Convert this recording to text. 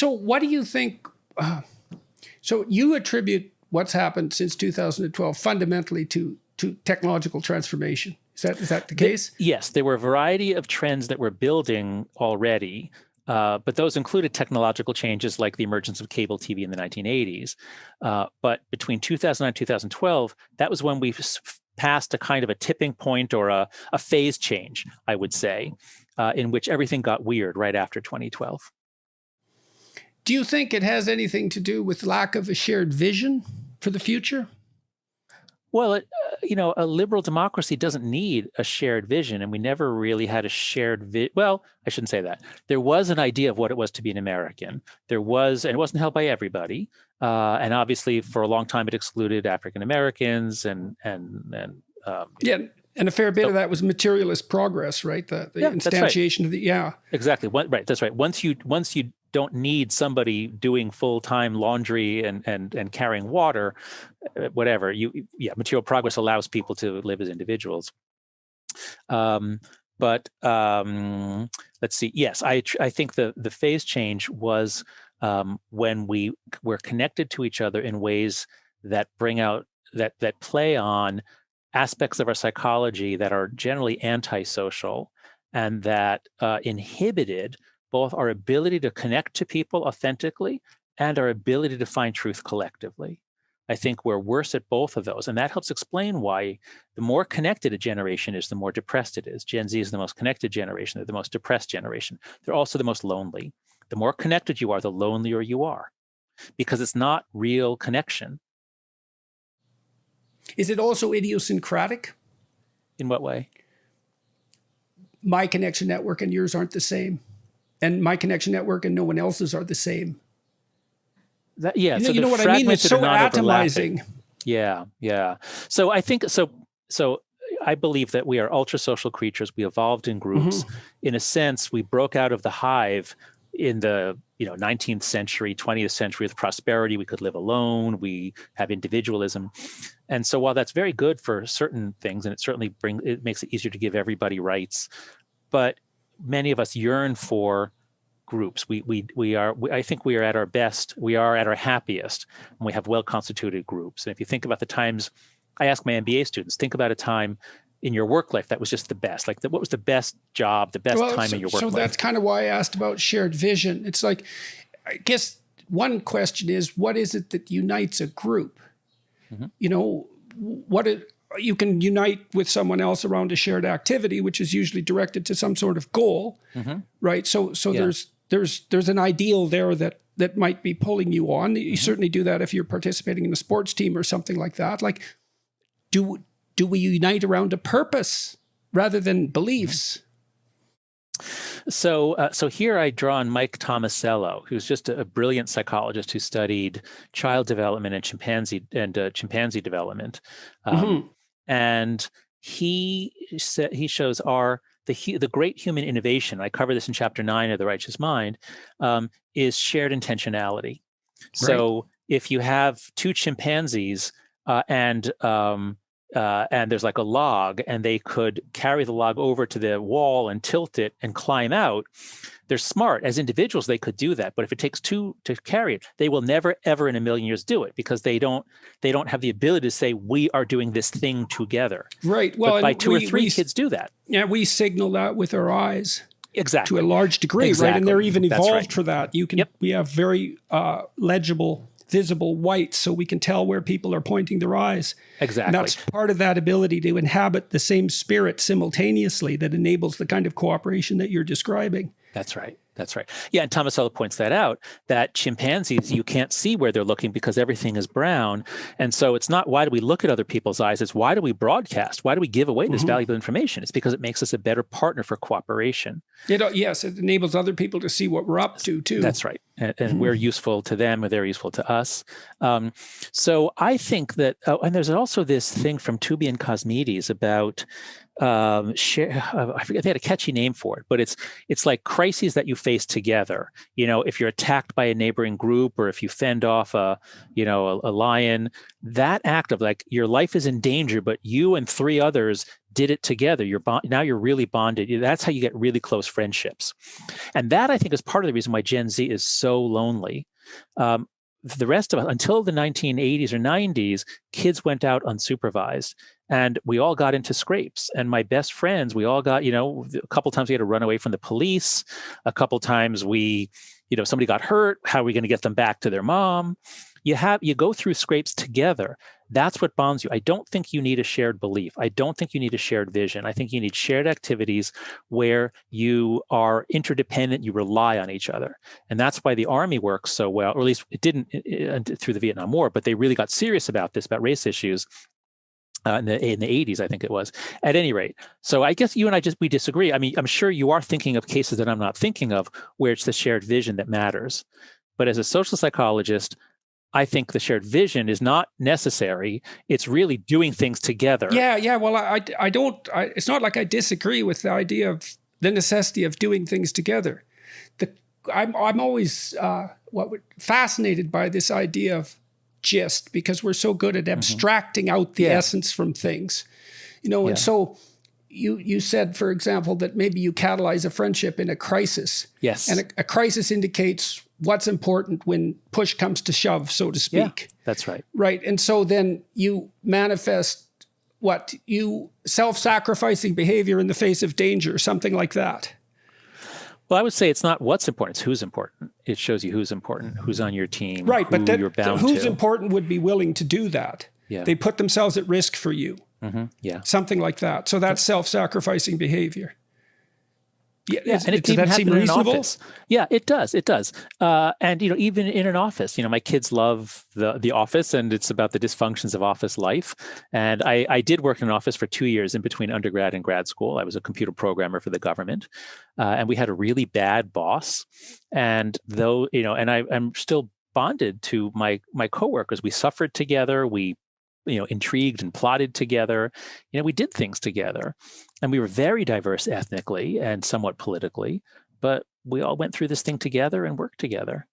So what do you think? So you attribute what's happened since 2012 fundamentally to technological transformation. Is that the case? Yes, there were a variety of trends that were building already, but those included technological changes like the emergence of cable TV in the 1980s. But between 2009 and 2012, that was when we passed a kind of a tipping point or a phase change, I would say, in which everything got weird right after 2012. Do you think it has anything to do with lack of a shared vision for the future? Well, a liberal democracy doesn't need a shared vision, and we never really had a shared well, I shouldn't say that. There was an idea of what it was to be an American. There was, and it wasn't held by everybody. And obviously, for a long time, it excluded African Americans and and a fair bit of that was materialist progress, right? The instantiation of the exactly. Right, that's right. Once you don't need somebody doing full-time laundry and carrying water, whatever. Material progress allows people to live as individuals. But let's see. Yes, I think the phase change was when we were connected to each other in ways that bring out that play on aspects of our psychology that are generally antisocial and that inhibited both our ability to connect to people authentically and our ability to find truth collectively. I think we're worse at both of those. And that helps explain why the more connected a generation is, the more depressed it is. Gen Z is the most connected generation. They're the most depressed generation. They're also the most lonely. The more connected you are, the lonelier you are, because it's not real connection. Is it also idiosyncratic? In what way? My connection network and yours aren't the same. And my connection network and no one else's are the same. You know what I mean? It's so atomizing. Yeah. So I think so I believe that we are ultra social creatures. We evolved in groups. Mm-hmm. In a sense, we broke out of the hive in the 19th century, 20th century with prosperity. We could live alone. We have individualism. And so while that's very good for certain things, and it certainly makes it easier to give everybody rights, but many of us yearn for groups. I think we are at our best. We are at our happiest when we have well-constituted groups. And if you think about the times, I ask my MBA students, think about a time in your work life that was just the best. Like, what was the best job, the best time in your work life? So that's kind of why I asked about shared vision. It's like, I guess one question is, what is it that unites a group? Mm-hmm. You can unite with someone else around a shared activity, which is usually directed to some sort of goal, mm-hmm. right? So there's an ideal there that might be pulling you on. You mm-hmm. certainly do that if you're participating in a sports team or something like that. Like, do we unite around a purpose rather than beliefs? So here I draw on Mike Tomasello, who's just a brilliant psychologist who studied child development and chimpanzee development. Mm-hmm. And he shows the great human innovation. I cover this in chapter 9 of The Righteous Mind, is shared intentionality. Right. So if you have two chimpanzees and there's like a log, and they could carry the log over to the wall and tilt it and climb out, they're smart. As individuals, they could do that. But if it takes two to carry it, they will never, ever in a million years do it, because they don't have the ability to say, we are doing this thing together. Right. Well, but by two or three, kids do that. Yeah, we signal that with our eyes. Exactly. To a large degree, exactly. Right? And they're even evolved for that. We have very legible, visible whites, so we can tell where people are pointing their eyes. Exactly. And that's part of that ability to inhabit the same spirit simultaneously that enables the kind of cooperation that you're describing. That's right. Yeah, and Tomasello points that out, that chimpanzees, you can't see where they're looking because everything is brown. And so it's not, why do we look at other people's eyes? It's, why do we broadcast? Why do we give away this mm-hmm. valuable information? It's because it makes us a better partner for cooperation. Yes, it enables other people to see what we're up to, too. That's right. And mm-hmm. we're useful to them, or they're useful to us. So I think that, and there's also this thing from Tubi and Cosmides about I forget, they had a catchy name for it, but it's like crises that you face together. If you're attacked by a neighboring group, or if you fend off a lion, that act of like your life is in danger, but you and three others did it together. Now you're really bonded. That's how you get really close friendships. And that, I think, is part of the reason why Gen Z is so lonely. The rest of us, until the 1980s or 90s, kids went out unsupervised. And we all got into scrapes. And my best friends, we all got, a couple times we had to run away from the police. A couple times somebody got hurt. How are we going to get them back to their mom? You go through scrapes together. That's what bonds you. I don't think you need a shared belief. I don't think you need a shared vision. I think you need shared activities where you are interdependent, you rely on each other. And that's why the Army works so well, or at least it didn't through the Vietnam War, but they really got serious about this, about race issues. In the 80s, I think it was. At any rate, so I guess you and we disagree. I mean, I'm sure you are thinking of cases that I'm not thinking of where it's the shared vision that matters. But as a social psychologist, I think the shared vision is not necessary. It's really doing things together. Yeah. Well, I don't. It's not like I disagree with the idea of the necessity of doing things together. I'm always fascinated by this idea of gist, because we're so good at abstracting out the essence from things, and so you said, for example, that maybe you catalyze a friendship in a crisis. Yes. And a crisis indicates what's important when push comes to shove, so to speak. Yeah, that's right. Right. And so then you manifest self-sacrificing behavior in the face of danger, something like that. Well, I would say it's not what's important, it's who's important. It shows you who's important, who's on your team, right, who but you're bound who's to. important would be willing to do that. Yeah. They put themselves at risk for you. Yeah. Something like that. So that's self-sacrificing behavior. Yeah, and it does even that seem happen in an reasonable? office. Yeah, it does. It does. And even in an office, my kids love the office, and it's about the dysfunctions of office life. And I did work in an office for 2 years in between undergrad and grad school. I was a computer programmer for the government, and we had a really bad boss. And though I'm still bonded to my coworkers. We suffered together. We intrigued and plotted together. We did things together, and we were very diverse ethnically and somewhat politically, but we all went through this thing together and worked together.